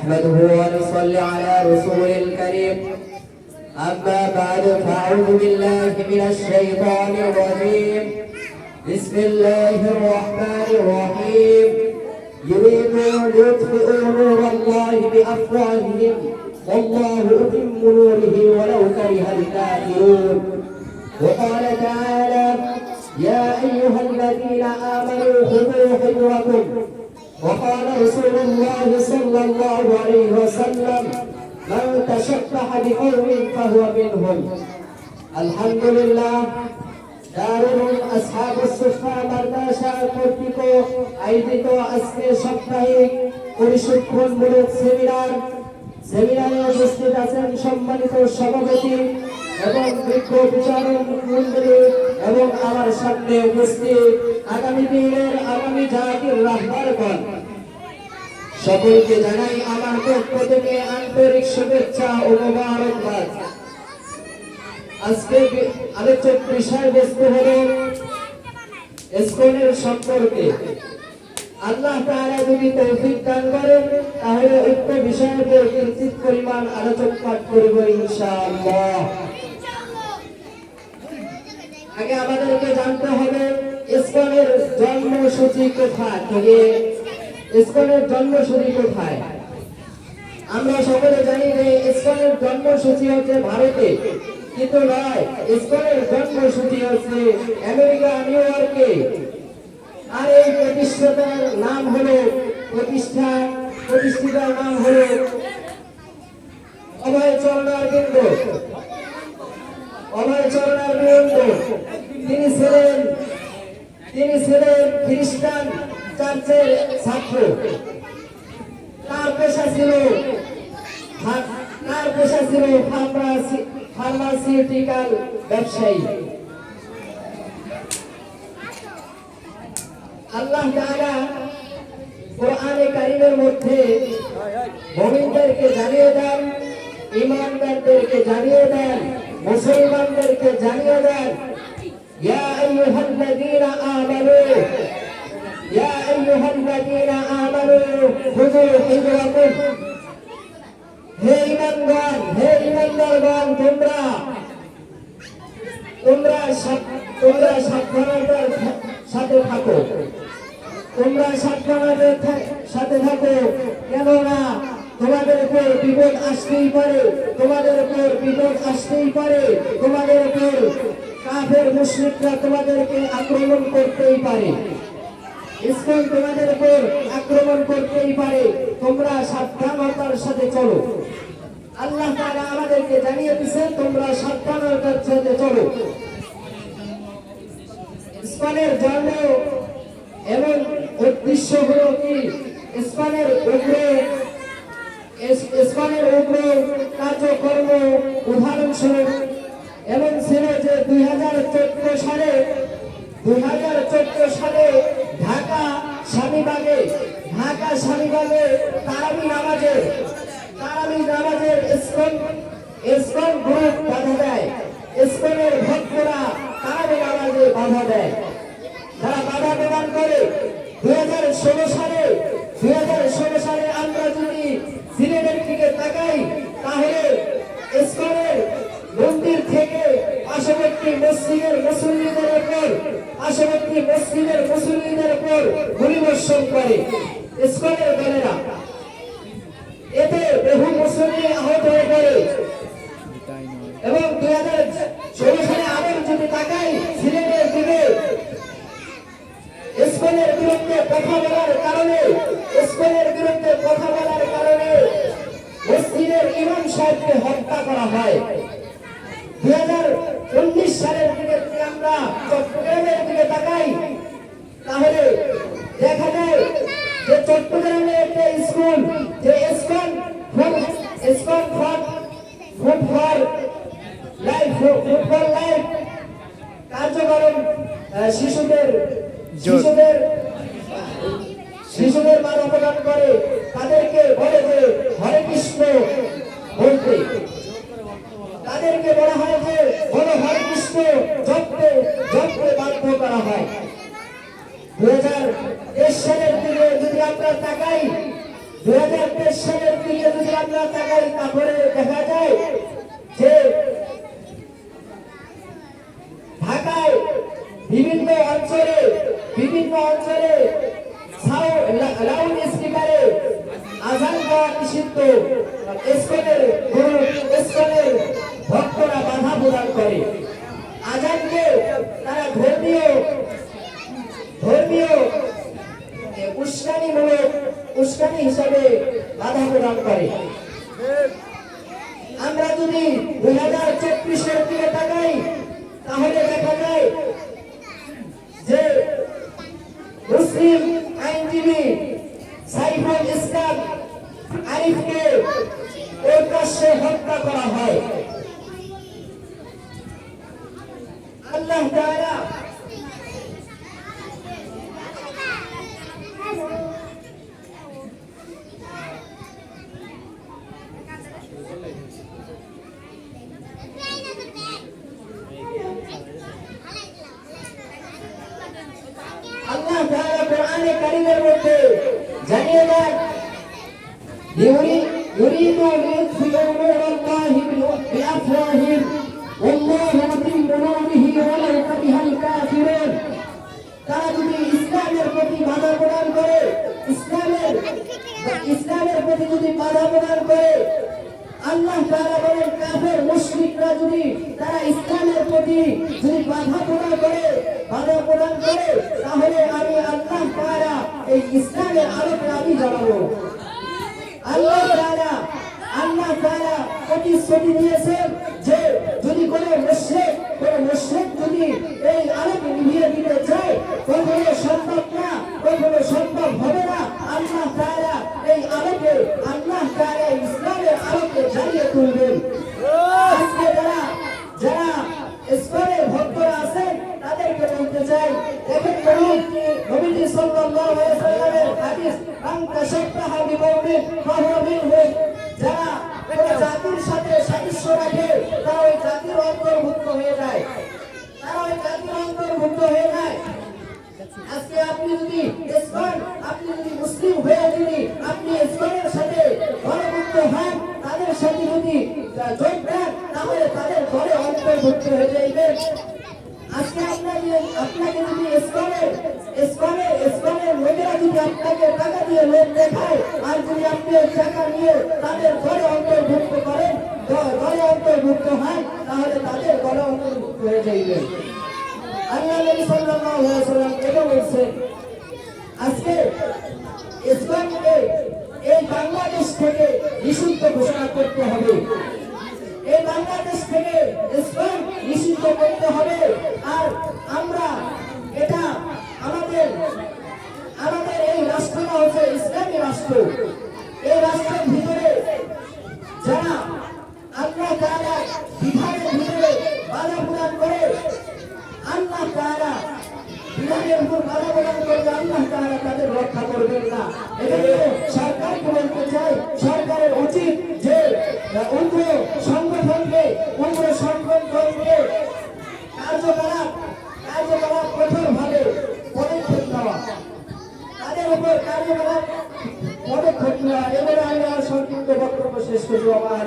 نحمده ونصلي على رسول الكريم أما بعد فأعوذ بالله من الشيطان الرجيم بسم الله الرحمن الرحيم يريدون ليطفئوا نور الله بأفواههم والله يتم نوره ولو كره الكافرون. وقال تعالى يا أيها الذين آمنوا خذوا حذركم. وقال رسول الله صلى الله عليه وسلم من تشبه بقوم فهو منهم. الحمد لله দারুল আসহাব সুফা মাদ্রাসা কর্তৃক আয়োজিত আজকে সাপ্তাহিক পরিশিক্ষণমূলক সেমিনারে উপস্থিত আছেন সম্মানিত সভাপতি এবং বিজ্ঞ বিচারক মণ্ডলী এবং আমার সামনে উপস্থিত আগামী দিনের আগামী জাতির রাহবারগণ, সকলকে জানাই আমার পক্ষ থেকে আন্তরিক শুভেচ্ছা ও মোবারকবাদ। আজকে আলোচক বিষয়বস্তু হল ইসকনের সম্পর্কে। আল্লাহ তাআলা যদি তৌফিক দান করেন তাহলে উক্ত বিষয়ের কিঞ্চিত পরিমাণ আলোচক পাঠ করব ইনশাআল্লাহ। আগে আমাদেরকে জানতে হবে ইসকনের জন্মসূচি কোথায় থেকে, ইসকনের জন্মসূচি কোথায়। আমরা সকলে জানি যে ইসকনের জন্মসূচি হচ্ছে ভারতে, কিন্তু নয়, ইসকনের জন্মসূচি হচ্ছে আমেরিকা নিউ ইয়র্কে। আর এই প্রতিষ্ঠাতার নাম হলো প্রতিষ্ঠিতার নাম হলো অভয় চরণারবিন্দ। অভয় চরণারবিন্দ তিনি ছিলেন খ্রিস্টান চার্চের ছাত্র। তার পেশা ছিল ফার্মাসিউটিক্যাল ব্যবসায়ী। আল্লাহ তাআলা কোরআনে কারীমের মধ্যে মুমিনদেরকে জানিয়ে দেন, ঈমানদারদেরকে জানিয়ে দেন, মুসলমানদেরকে জানিয়ে দেন ইয়া আইয়ুহাল্লাযীনা আমানু খুযু হিযরাকুম। হে ঈমানদারগণ, তোমরা সাবধানতার সাথে থাকো, কেননা তোমাদের উপর বিপদ আসতেই পারে, তোমাদের উপর কাফের মুশরিকরা তোমাদেরকে আক্রমণ করতেই পারে, ইসলাম তোমাদের উপর আক্রমণ করতেই পারে। তোমরা সাবধানতার সাথে চলো। আল্লাহ তাআলা আমাদেরকে জানিয়ে দিয়েছেন তোমরা সাবধানতার সাথে চলো। ইসলামের জন্ম এবং উদ্দেশ্য হলো কি, ইসলামের উগ্র কার্যকর্ম উদাহরণস্বরূপ এমন ছিল যে 2014 সালে ঢাকা স্বামীবাগে তারাবি নামাজের ইসকন গ্রুপ বাধা দেয়। ইসকনের ভক্তরা তারাবি নামাজে বাধা দেয়। তারা বাধা প্রদান করে 2016 সালে আমরা যদি সিলেটের দিকে তাকাই তাহলে ইসকনের মন্দির থেকে পার্শ্ববর্তী মসজিদের মুসল্লিদের উপর গুলিবর্ষণ করে ইসকনের দলেরা। এতে বহু মুসল্লি আহত হয়ে পড়ে। এবং 2016 সালে আবার যদি তাকাই সিলেটের দিকে, ইসকনের বিরুদ্ধে কথা বলার কারণে মসজিদের ইমাম সাহেবকে হত্যা করা হয়। 2019 সালের দিকে যদি আমরা চট্টগ্রামের দিকে তাকাই তাহলে দেখা যায় যে চট্টগ্রামে একটা স্কুল, যে ইসকন ফুটবল লাইফ কার্যক্রম শিশুদের মানব প্রদান করে, তাদেরকে বলে যে হরে কৃষ্ণ বলতে, তাদেরকে বলা হয় যে বলো হরে কৃষ্ণ জপতে বাধ্য করা হয়। 2023 সালের দিকে যদি আমরা তাকাই 2023 সালের দিকে যদি আমরা তাকাই তারপরে দেখা যায় যে ঢাকায় বিভিন্ন অঞ্চলে লাউড স্পিকারে আজান দেওয়া নিষিদ্ধ। ইসকনের ভক্তরা বাধা প্রদান করে। আজানকে তারা ধর্মীয় উস্কানি হিসাবে বাধা প্রদান করে। আমরা যদি 2024-এর দিকে তাকাই তাহলে দেখা যায় যে মুসলিম আইনজীবী সাইফুল ইসলাম আরিফকে প্রকাশ্যে হত্যা করা হয়। আল্লাহ তাআলা কোরআনে কারীমের মধ্যে জানিয়ে দেন ইউরিদু লিইউতফিউ নূরাল্লাহি বিআফওয়াহিহিম ওয়াল্লাহু মুতিম্মু নূরিহি ওয়ালাউ কারিহাল কাফিরুন। তারা যদি ইসলামের প্রতি বাধা প্রদান করে, ইসলামের প্রতি যদি বাধা প্রদান করে, আল্লাহ তাআলা বলেন কাফের মুশরিকরা যদি তারা ইসলামের প্রতি যদি বাধা প্রদান করে তাহলে আমি আল্লাহ তাআলা এই ইসলামের আলোকে আমি জ্বালাবো। আল্লাহ তাআলা প্রতিশ্রুতি দিয়েছেন যে যদি কোনো মুশরিক যদি এই আলোকে নিভিয়ে দিতে চায় কখনো সম্ভব হবে না। আল্লাহ তাআলা এই ইসলামের আলোকে জ্বালিয়ে তুলবেন। আজকে যারা ইসলামের ভক্তরা আছেন তাদেরকে বলতে চাই, দেখেন নবীজি সাল্লাল্লাহু আলাইহি ওয়াসাল্লামের হাদিস মান তাশাব্বাহা বিকওমিন ফাহুয়া মিনহুম। যারা কোন জাতির সাথে সাদৃশ্য রাখে তারা ওই জাতির অন্তর্ভুক্ত হয়ে যায়। আজকে আপনি যদি মুসলিম হয়ে যদি আপনি ইসলামের সাথে ঘরভুক্ত হন, তাদের সাথে যদি যোগ দেন তাহলে তাদের ঘরে অন্তর্ভুক্ত হয়ে যাইবেন। আজকে আপনাকে যদি ইসলামের লোকেরা যদি আপনাকে টাকা দিয়ে লোক দেখায় আর যদি আপনি টাকা নিয়ে তাদের ঘরে অন্তর্ভুক্ত করেন, ঘরে অন্তর্ভুক্ত হয় তাহলে তাদের ঘরে অন্তর্ভুক্ত হয়ে যাইবেন। আল্লাহ নবী সাল্লাল্লাহু আলাইহি ওয়াসাল্লাম এটা বলেছেন। আজকে ইসলামকে এই বাংলাদেশ থেকে নিষিদ্ধ ঘোষণা করতে হবে। এই বাংলাদেশ থেকে ইসলাম নিষিদ্ধ করতে হবে। আর আমরা এটা আমাদের এই রাষ্ট্রটা হচ্ছে ইসলামী রাষ্ট্র। এই রাষ্ট্রের ভিতরে যারা আল্লাহ তাআলা বিধানের ভিতরে বাধা প্রদান করে, আল্লাহ তাআলা বিধানের উপর বাধা প্রদান করলে আল্লাহ তাআলা তাদের রক্ষা করবেন না। এজন্য সরকারকে বলতে চাই, সরকারের উচিত যে উগ্র সংগঠনকে কার্যকলাপ কঠোরভাবে পদক্ষেপ নেওয়া, তাদের উপর কার্যকলাপ পদক্ষেপ নেওয়া। এবারে আমি আর সংক্ষিপ্ত বক্তব্য শেষ করবো। আমার